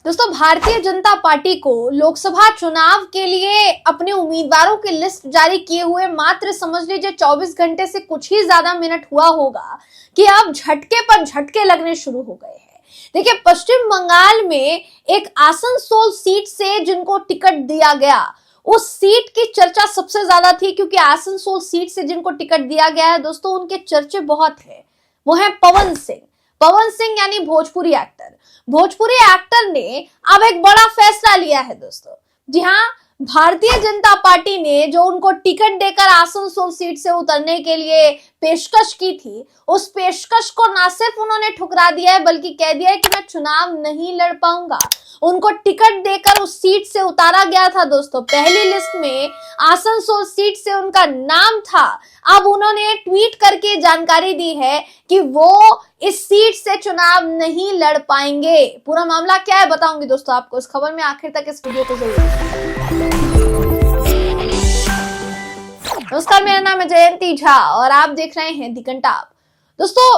दोस्तों, भारतीय जनता पार्टी को लोकसभा चुनाव के लिए अपने उम्मीदवारों की लिस्ट जारी किए हुए मात्र समझ लीजिए 24 घंटे से कुछ ही ज्यादा मिनट हुआ होगा कि अब झटके पर झटके लगने शुरू हो गए हैं। देखिए, पश्चिम बंगाल में एक आसनसोल सीट से जिनको टिकट दिया गया, उस सीट की चर्चा सबसे ज्यादा थी, क्योंकि आसनसोल सीट से जिनको टिकट दिया गया है दोस्तों, उनके चर्चे बहुत है। वो है पवन सिंह। पवन सिंह यानी भोजपुरी एक्टर। भोजपुरी एक्टर ने अब एक बड़ा फैसला लिया है दोस्तों। जी हाँ, भारतीय जनता पार्टी ने जो उनको टिकट देकर आसनसोल सीट से उतरने के लिए पेशकश की थी, उस पेशकश को ना सिर्फ उन्होंने ठुकरा दिया है, बल्कि कह दिया है कि मैं चुनाव नहीं लड़ पाऊंगा। उनको टिकट देकर उस सीट से उतारा गया था दोस्तों। पहली लिस्ट में आसनसोल सीट से उनका नाम था। अब उन्होंने ट्वीट करके जानकारी दी है कि वो इस सीट से चुनाव नहीं लड़ पाएंगे। पूरा मामला क्या है बताऊंगी दोस्तों आपको इस खबर में, आखिर तक इस वीडियो को जरूर। नमस्कार, मेरा नाम है जयंती झा और आप देख रहे हैं दी कंटाप। दोस्तों,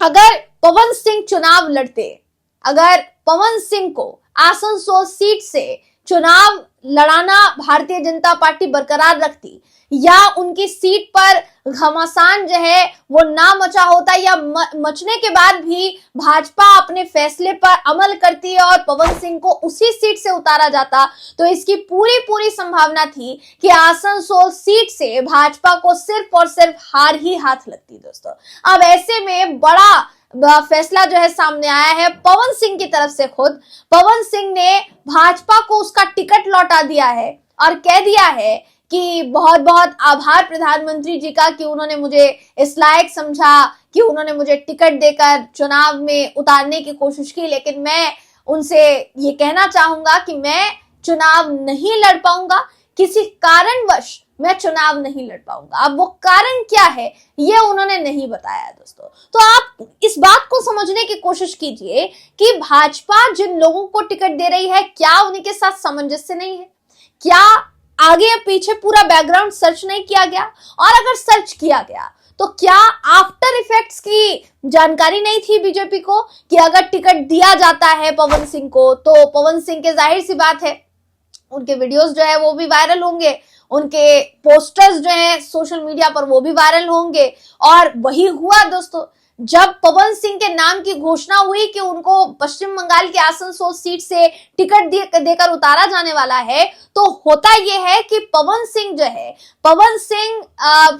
अगर पवन सिंह चुनाव लड़ते, अगर पवन सिंह को आसनसोल सीट से चुनाव लड़ाना भारतीय जनता पार्टी बरकरार रखती, या उनकी सीट पर घमासान जो है वो ना मचा होता, या मचने के बाद भी भाजपा अपने फैसले पर अमल करती है और पवन सिंह को उसी सीट से उतारा जाता, तो इसकी पूरी संभावना थी कि आसनसोल सीट से भाजपा को सिर्फ और सिर्फ हार ही हाथ लगती दोस्तों। अब ऐसे में बड़ा फैसला जो है सामने आया है पवन सिंह की तरफ से। खुद पवन सिंह ने भाजपा को उसका टिकट लौटा दिया है और कह दिया है कि बहुत बहुत आभार प्रधानमंत्री जी का कि उन्होंने मुझे इस लायक समझा, कि उन्होंने मुझे टिकट देकर चुनाव में उतारने की कोशिश की, लेकिन मैं उनसे ये कहना चाहूंगा कि मैं चुनाव नहीं लड़ पाऊंगा। किसी कारणवश मैं चुनाव नहीं लड़ पाऊंगा। अब वो कारण क्या है ये उन्होंने नहीं बताया दोस्तों। तो आप इस बात को समझने की कोशिश कीजिए कि भाजपा जिन लोगों को टिकट दे रही है, क्या उनके साथ सामंजस्य नहीं है? क्या आगे या पीछे पूरा बैकग्राउंड सर्च नहीं किया गया? और अगर सर्च किया गया तो क्या आफ्टर इफेक्ट्स की जानकारी नहीं थी बीजेपी को कि अगर टिकट दिया जाता है पवन सिंह को, तो पवन सिंह के जाहिर सी बात है उनके वीडियोस जो है वो भी वायरल होंगे, उनके पोस्टर्स जो हैं सोशल मीडिया पर वो भी वायरल होंगे। और वही हुआ दोस्तों, जब पवन सिंह के नाम की घोषणा हुई कि उनको पश्चिम बंगाल के आसनसोल सीट से टिकट देकर उतारा जाने वाला है, तो होता यह है कि पवन सिंह जो है, पवन सिंह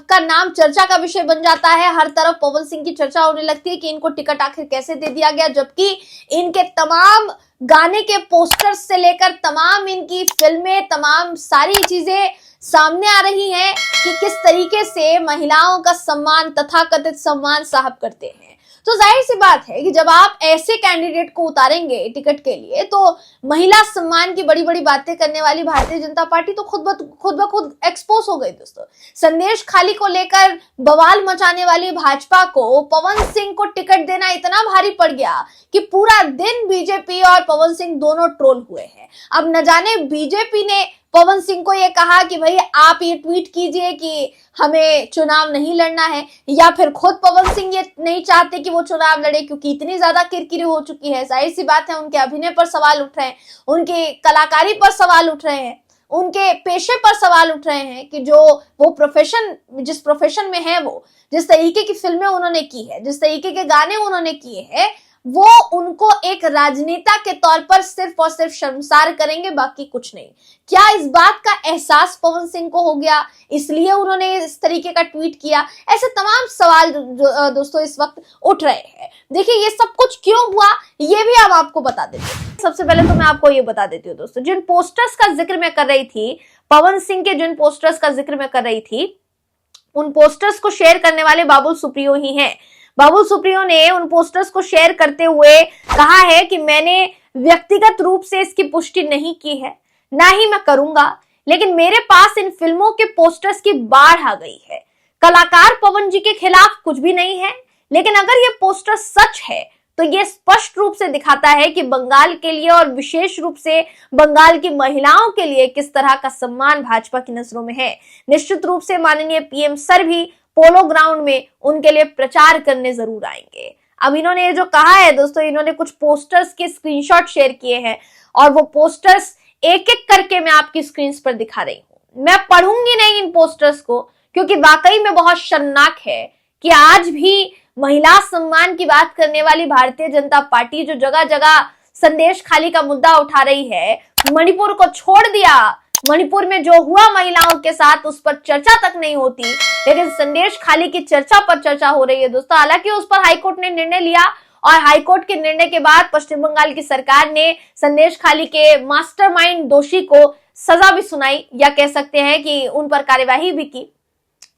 का नाम चर्चा का विषय बन जाता है। हर तरफ पवन सिंह की चर्चा होने लगती है कि इनको टिकट आखिर कैसे दे दिया गया, जबकि इनके तमाम गाने के पोस्टर्स से लेकर तमाम इनकी फिल्में, तमाम सारी चीजें सामने आ रही हैं कि किस तरीके से महिलाओं का सम्मान, तथाकथित सम्मान साहब करते हैं। तो जाहिर सी बात है कि जब आप ऐसे कैंडिडेट को उतारेंगे टिकट के लिए, तो महिला सम्मान की बड़ी बड़ी बातें करने वाली भारतीय जनता पार्टी तो खुद ब खुद एक्सपोज हो गई दोस्तों। संदेश खाली को लेकर बवाल मचाने वाली भाजपा को पवन सिंह को टिकट देना इतना भारी पड़ गया कि पूरा दिन बीजेपी और पवन सिंह दोनों ट्रोल हुए हैं। अब न जाने बीजेपी ने पवन सिंह को ये कहा कि भाई आप ये ट्वीट कीजिए कि हमें चुनाव नहीं लड़ना है, या फिर खुद पवन सिंह ये नहीं चाहते कि वो चुनाव लड़े, क्योंकि इतनी ज्यादा किरकिरी हो चुकी है। जाहिर सी बात है उनके अभिनय पर सवाल उठ रहे हैं, उनके कलाकारी पर सवाल उठ रहे हैं, उनके पेशे पर सवाल उठ रहे हैं कि जो वो प्रोफेशन, जिस प्रोफेशन में है, वो जिस तरीके की फिल्में उन्होंने की है, जिस तरीके के गाने उन्होंने किए हैं, वो उनको एक राजनेता के तौर पर सिर्फ और सिर्फ शर्मसार करेंगे, बाकी कुछ नहीं। क्या इस बात का एहसास पवन सिंह को हो गया, इसलिए उन्होंने इस तरीके का ट्वीट किया? ऐसे तमाम सवाल दोस्तों इस वक्त उठ रहे हैं। देखिए, ये सब कुछ क्यों हुआ ये भी हम आपको बता देते हैं। सबसे पहले तो मैं आपको ये बता देती हूँ दोस्तों, जिन पोस्टर्स का जिक्र मैं कर रही थी, पवन सिंह के जिन पोस्टर्स का जिक्र मैं कर रही थी, उन पोस्टर्स को शेयर करने वाले बाबुल सुप्रियो ही हैं। बाबुल सुप्रियो ने उन पोस्टर्स को शेयर करते हुए कहा है कि मैंने व्यक्तिगत रूप से इसकी पुष्टि नहीं की है, ना ही मैं करूंगा, लेकिन मेरे पास इन फिल्मों के पोस्टर्स की बाढ़ आ गई है। कलाकार पवन जी के खिलाफ कुछ भी नहीं है, लेकिन अगर ये पोस्टर सच है तो ये स्पष्ट रूप से दिखाता है कि बंगाल के लिए और विशेष रूप से बंगाल की महिलाओं के लिए किस तरह का सम्मान भाजपा की नजरों में है। निश्चित रूप से माननीय पीएम सर भी पोलो ग्राउंड में उनके लिए प्रचार करने जरूर आएंगे। अब इन्होंने ये जो कहा है दोस्तों, इन्होंने कुछ पोस्टर्स के स्क्रीनशॉट शेयर किए हैं और वो पोस्टर्स एक एक करके मैं आपकी स्क्रीन पर दिखा रही हूं। मैं पढ़ूंगी नहीं इन पोस्टर्स को, क्योंकि वाकई में बहुत शर्मनाक है कि आज भी महिला सम्मान की बात करने वाली भारतीय जनता पार्टी जो जगह जगह संदेश खाली का मुद्दा उठा रही है, मणिपुर को छोड़ दिया। मणिपुर में जो हुआ महिलाओं के साथ उस पर चर्चा तक नहीं होती, लेकिन संदेश खाली की चर्चा पर चर्चा हो रही है दोस्तों। हालांकि उस पर हाईकोर्ट ने निर्णय लिया और हाईकोर्ट के निर्णय के बाद पश्चिम बंगाल की सरकार ने संदेश खाली के मास्टरमाइंड दोषी को सजा भी सुनाई, या कह सकते हैं कि उन पर कार्यवाही भी की।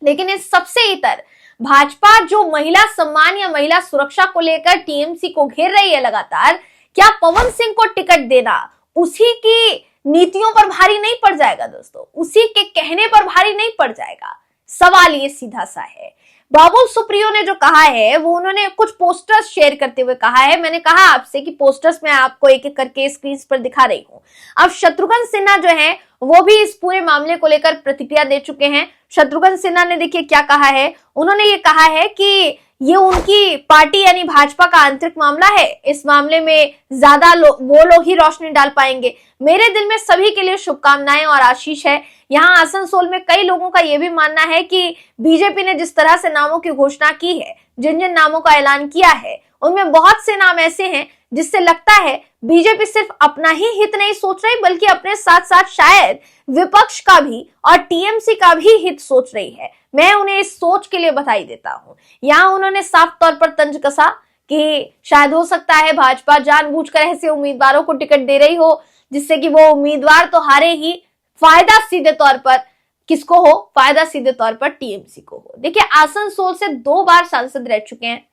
लेकिन इस सबसे इतर भाजपा जो महिला सम्मान या महिला सुरक्षा को लेकर टीएमसी को घेर रही है लगातार, क्या पवन सिंह को टिकट देना उसी की नीतियों पर भारी नहीं पड़ जाएगा दोस्तों? उसी के कहने पर भारी नहीं पड़ जाएगा? सवाल ये सीधा सा है। बाबुल सुप्रियो ने जो कहा है वो उन्होंने कुछ पोस्टर्स शेयर करते हुए कहा है। मैंने कहा आपसे कि पोस्टर्स मैं आपको एक एक करके स्क्रीन पर दिखा रही हूं। अब शत्रुघ्न सिन्हा जो है वो भी इस पूरे मामले को लेकर प्रतिक्रिया दे चुके हैं। शत्रुघ्न सिन्हा ने देखिए क्या कहा है। उन्होंने ये कहा है कि ये उनकी पार्टी यानी भाजपा का आंतरिक मामला है, इस मामले में ज्यादा वो लोग ही रोशनी डाल पाएंगे। मेरे दिल में सभी के लिए शुभकामनाएं और आशीष है। यहाँ आसनसोल में कई लोगों का यह भी मानना है कि बीजेपी ने जिस तरह से नामों की घोषणा की है, जिन जिन नामों का ऐलान किया है, उनमें बहुत से नाम ऐसे हैं जिससे लगता है बीजेपी सिर्फ अपना ही हित नहीं सोच रही, बल्कि अपने साथ साथ शायद विपक्ष का भी और टीएमसी का भी हित सोच रही है। मैं उन्हें इस सोच के लिए बधाई देता हूं। यहाँ उन्होंने साफ तौर पर तंज कसा कि शायद हो सकता है भाजपा जानबूझकर ऐसे उम्मीदवारों को टिकट दे रही हो जिससे कि वो उम्मीदवार तो हारे ही, फायदा सीधे तौर पर किसको हो? फायदा सीधे तौर पर टीएमसी को हो। देखिए आसनसोल से 2 बार सांसद रह चुके हैं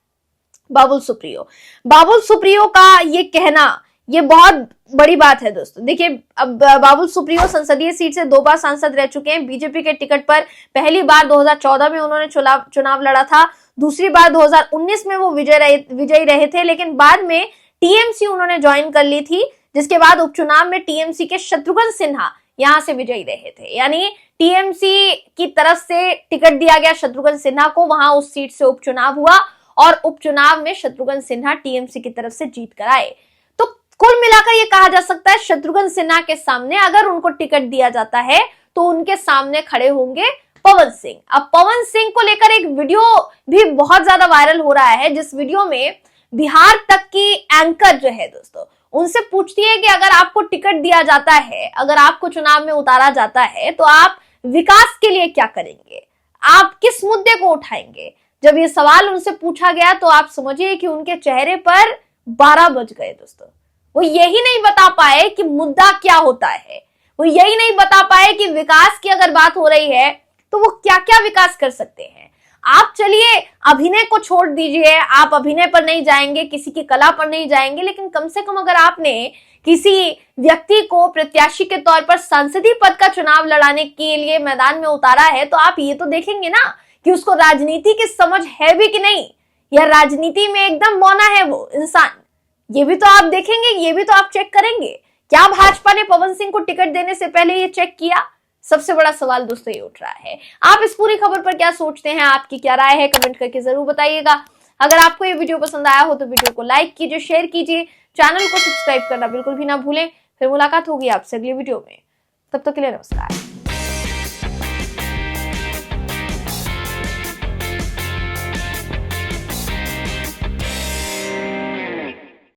बाबुल सुप्रियो। बाबुल सुप्रियो का ये कहना ये बहुत बड़ी बात है दोस्तों। देखिए अब बाबुल सुप्रियो संसदीय सीट से 2 बार सांसद रह चुके हैं। बीजेपी के टिकट पर पहली बार 2014 में उन्होंने चुनाव लड़ा था, दूसरी बार 2019 में वो विजयी रहे थे, लेकिन बाद में टीएमसी उन्होंने ज्वाइन कर ली थी, जिसके बाद उपचुनाव में टीएमसी के शत्रुघ्न सिन्हा यहां से विजयी रहे थे। यानी टीएमसी की तरफ से टिकट दिया गया शत्रुघ्न सिन्हा को, वहां उस सीट से उपचुनाव हुआ और उपचुनाव में शत्रुघ्न सिन्हा टीएमसी की तरफ से जीत कर आए। तो कुल मिलाकर यह कहा जा सकता है शत्रुघ्न सिन्हा के सामने अगर उनको टिकट दिया जाता है तो उनके सामने खड़े होंगे पवन सिंह। अब पवन सिंह को लेकर एक वीडियो भी बहुत ज्यादा वायरल हो रहा है, जिस वीडियो में बिहार तक की एंकर जो है दोस्तों उनसे पूछती है कि अगर आपको टिकट दिया जाता है, अगर आपको चुनाव में उतारा जाता है तो आप विकास के लिए क्या करेंगे, आप किस मुद्दे को उठाएंगे। जब ये सवाल उनसे पूछा गया तो आप समझिए कि उनके चेहरे पर 12 बज गए दोस्तों। वो यही नहीं बता पाए कि मुद्दा क्या होता है, वो यही नहीं बता पाए कि विकास की अगर बात हो रही है तो वो क्या क्या विकास कर सकते हैं। आप चलिए अभिनय को छोड़ दीजिए, आप अभिनय पर नहीं जाएंगे, किसी की कला पर नहीं जाएंगे, लेकिन कम से कम अगर आपने किसी व्यक्ति को प्रत्याशी के तौर पर सांसदीय पद का चुनाव लड़ाने के लिए मैदान में उतारा है तो आप ये तो देखेंगे ना कि उसको राजनीति की समझ है भी कि नहीं, या राजनीति में एकदम बौना है वो इंसान। ये भी तो आप देखेंगे, ये भी तो आप चेक करेंगे। क्या भाजपा ने पवन सिंह को टिकट देने से पहले ये चेक किया? सबसे बड़ा सवाल दोस्तों ये उठ रहा है। आप इस पूरी खबर पर क्या सोचते हैं, आपकी क्या राय है, कमेंट करके जरूर बताइएगा। अगर आपको ये वीडियो पसंद आया हो तो वीडियो को लाइक कीजिए, शेयर कीजिए, चैनल को सब्सक्राइब करना बिल्कुल भी ना भूलें। फिर मुलाकात होगी आपसे अगली वीडियो में, तब तक के लिए नमस्कार।